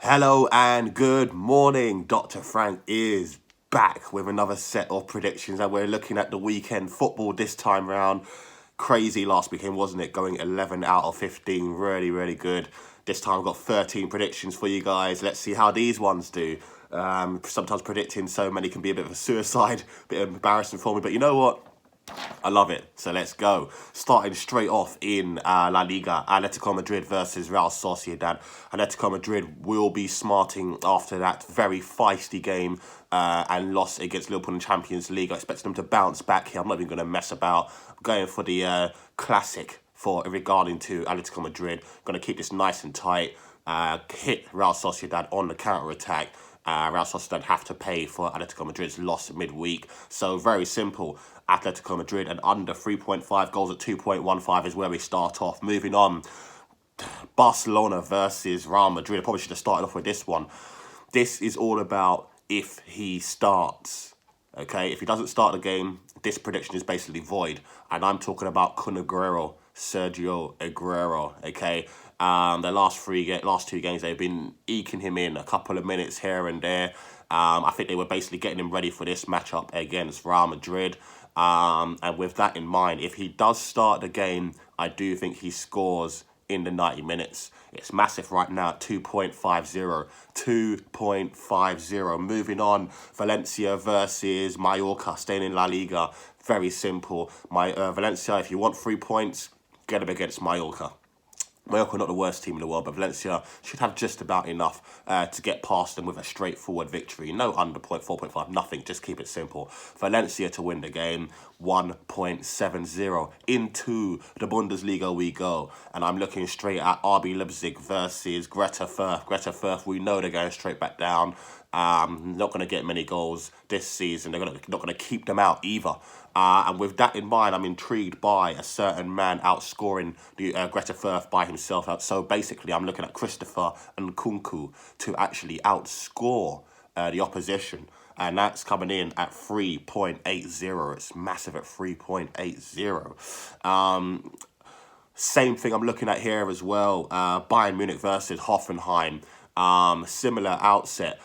Hello and good morning. Dr. Frank is back with another set of predictions, and we're looking at the weekend football this time round. Crazy last weekend, wasn't it? Going 11 out of 15. Really, really good. This time I've got 13 predictions for you guys. Let's see how these ones do. Sometimes predicting so many can be a bit of a suicide, a bit embarrassing for me, but you know what? I love it. So let's go. Starting straight off in La Liga, Atletico Madrid versus Real Sociedad. Atletico Madrid will be smarting after that very feisty game and loss against Liverpool in the Champions League. I expect them to bounce back here. I'm not even going to mess about. I'm going for the classic regarding to Atletico Madrid. Going to keep this nice and tight. Hit Real Sociedad on the counter-attack. Real Sociedad have to pay for Atletico Madrid's loss midweek. So very simple. Atletico Madrid and under 3.5 goals at 2.15 is where we start off. Moving on, Barcelona versus Rahm Madrid. I probably should have started off with this one. This is all about if he starts. Okay, if he doesn't start the game, this prediction is basically void. And I'm talking about Sergio Aguero. Okay, the last two games they've been eking him in a couple of minutes here and there. I think they were basically getting him ready for this matchup against Real Madrid. And with that in mind, if he does start the game, I do think he scores in the 90 minutes. It's massive right now at 2.50. 2.50. Moving on, Valencia versus Majorca, staying in La Liga. Very simple. Valencia, if you want 3 points, get them against Majorca. Majorca not the worst team in the world, but Valencia should have just about enough to get past them with a straightforward victory. No under 4.5, nothing. Just keep it simple. Valencia to win the game, 1.70. Into the Bundesliga we go. And I'm looking straight at RB Leipzig versus Greuther Fürth. Greuther Fürth, we know they're going straight back down. Not going to get many goals this season. They're not going to keep them out either. And with that in mind, I'm intrigued by a certain man outscoring the Greuther Fürth by himself. So basically, I'm looking at Christopher Nkunku to actually outscore the opposition. And that's coming in at 3.80. It's massive at 3.80. Same thing I'm looking at here as well. Bayern Munich versus Hoffenheim. Similar outset.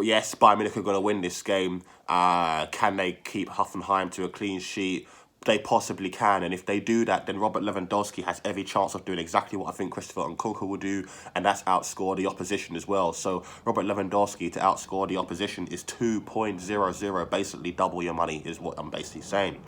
Yes, Bayern Munich are going to win this game. Can they keep Hoffenheim to a clean sheet? They possibly can, and if they do that, then Robert Lewandowski has every chance of doing exactly what I think Christopher Nkunku will do, and that's outscore the opposition as well. So Robert Lewandowski to outscore the opposition is 2.00, basically double your money is what I'm basically saying.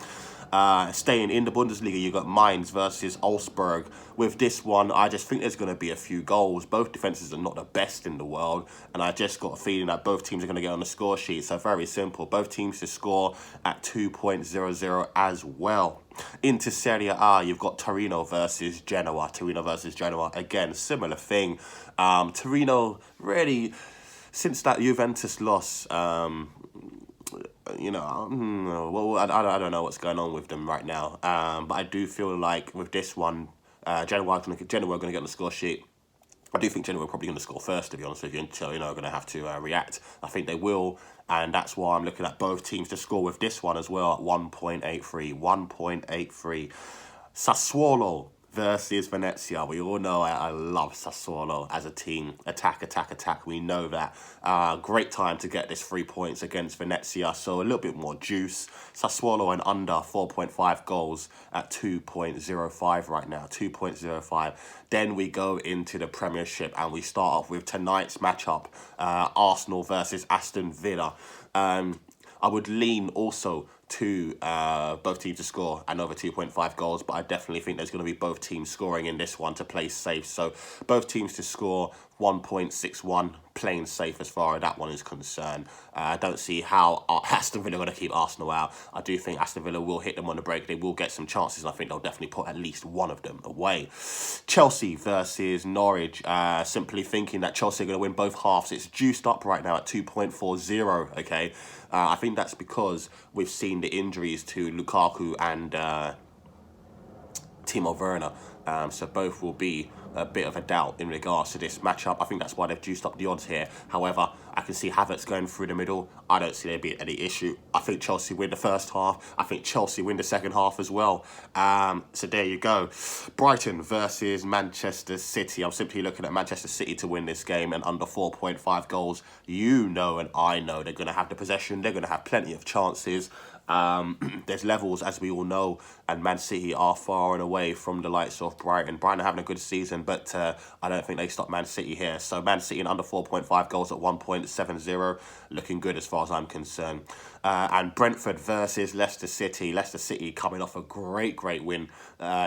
Staying in the Bundesliga, you got Mainz versus Augsburg. With this one, I just think there's going to be a few goals. Both defenses are not the best in the world, and I just got a feeling that both teams are going to get on the score sheet. So very simple. Both teams to score at 2.00 as well. Into Serie A, you've got Torino versus Genoa. Torino versus Genoa. Again, similar thing. Torino, really, since that Juventus loss, well, I don't know what's going on with them right now. But I do feel like with this one, Genoa are going to get on the score sheet. I do think Genoa are probably going to score first, to be honest with you, until, are going to have to react. I think they will, and that's why I'm looking at both teams to score with this one as well at 1.83. 1.83. Sassuolo versus Venezia. We all know I love Sassuolo as a team. Attack, attack, attack. We know that. Great time to get this 3 points against Venezia. So a little bit more juice. Sassuolo and under 4.5 goals at 2.05 right now. 2.05. Then we go into the premiership and we start off with tonight's matchup. Arsenal versus Aston Villa. I would lean also to both teams to score and over 2.5 goals, but I definitely think there's going to be both teams scoring in this one to play safe. So both teams to score 1.61, playing safe as far as that one is concerned. I don't see how Aston Villa are going to keep Arsenal out. I do think Aston Villa will hit them on the break. They will get some chances, and I think they'll definitely put at least one of them away. Chelsea versus Norwich. Simply thinking that Chelsea are going to win both halves. It's juiced up right now at 2.40, okay? I think that's because we've seen the injuries to Lukaku and Timo Werner. So both will be a bit of a doubt in regards to this matchup. I think that's why they've juiced up the odds here. However, I can see Havertz going through the middle. I don't see there being any issue. I think Chelsea win the first half. I think Chelsea win the second half as well. So there you go. Brighton versus Manchester City. I'm simply looking at Manchester City to win this game and under 4.5 goals. You know and I know they're going to have the possession. They're going to have plenty of chances. There's levels, as we all know, and Man City are far and away from the likes of Brighton. Brighton are having a good season, but I don't think they stop Man City here. So Man City in under 4.5 goals at 1.70, looking good as far as I'm concerned. And Brentford versus Leicester City. Leicester City coming off a great win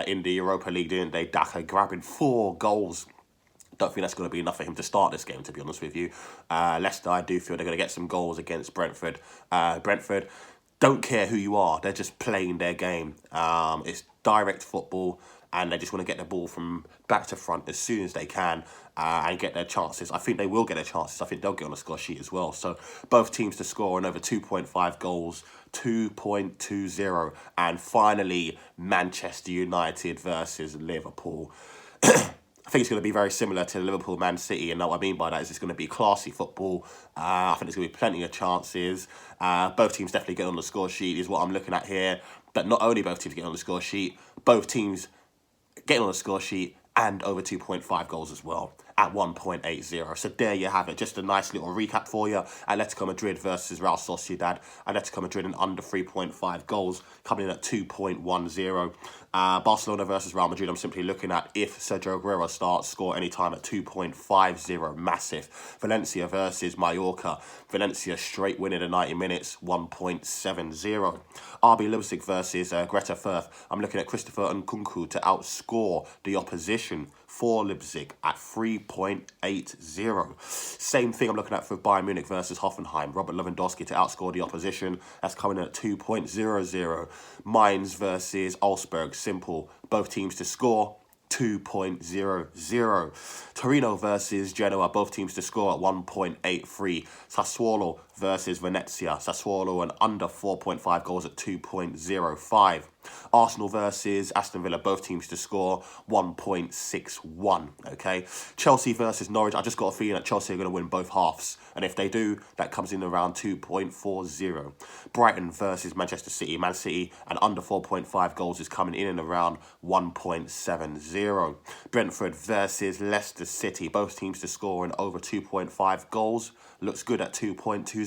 in the Europa League, didn't they? Daka grabbing 4 goals. Don't think that's going to be enough for him to start this game, to be honest with you. Leicester, I do feel they're going to get some goals against Brentford. Brentford don't care who you are. They're just playing their game. It's direct football, and they just want to get the ball from back to front as soon as they can and get their chances. I think they will get their chances. I think they'll get on the score sheet as well. So both teams to score and over 2.5 goals, 2.20. And finally, Manchester United versus Liverpool. I think it's going to be very similar to Liverpool Man City, and what I mean by that is it's going to be classy football. I think there's going to be plenty of chances. Both teams definitely get on the score sheet is what I'm looking at here. But not only both teams get on the score sheet, both teams getting on the score sheet and over 2.5 goals as well at 1.80. So there you have it. Just a nice little recap for you. Atletico Madrid versus Real Sociedad. Atletico Madrid in under 3.5 goals, coming in at 2.10. Barcelona versus Real Madrid. I'm simply looking at if Sergio Aguero starts, score anytime at 2.50. Massive. Valencia versus Majorca. Valencia straight win in the 90 minutes, 1.70. RB Leipzig versus Greta Firth. I'm looking at Christopher Nkunku to outscore the opposition for Leipzig at 3.80. Same thing I'm looking at for Bayern Munich versus Hoffenheim. Robert Lewandowski to outscore the opposition. That's coming in at 2.00. Mainz versus Augsburg. Simple. Both teams to score. 2.00. Torino versus Genoa, both teams to score at 1.83. Sassuolo versus Venezia. Sassuolo and under 4.5 goals at 2.05. Arsenal versus Aston Villa, both teams to score 1.61. Okay. Chelsea versus Norwich. I just got a feeling that Chelsea are going to win both halves. And if they do, that comes in around 2.40. Brighton versus Manchester City. Man City and under 4.5 goals is coming in and around 1.70. Brentford versus Leicester City. Both teams to score and over 2.5 goals. Looks good at 2.20.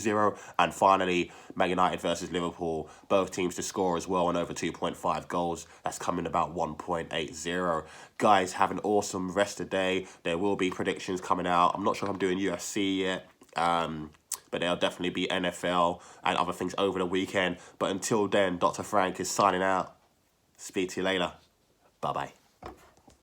And finally, Man United versus Liverpool. Both teams to score as well and over 2.5 goals. That's coming about 1.80. Guys, have an awesome rest of the day. There will be predictions coming out. I'm not sure if I'm doing UFC yet. But there'll definitely be NFL and other things over the weekend. But until then, Dr. Frank is signing out. Speak to you later. Bye-bye.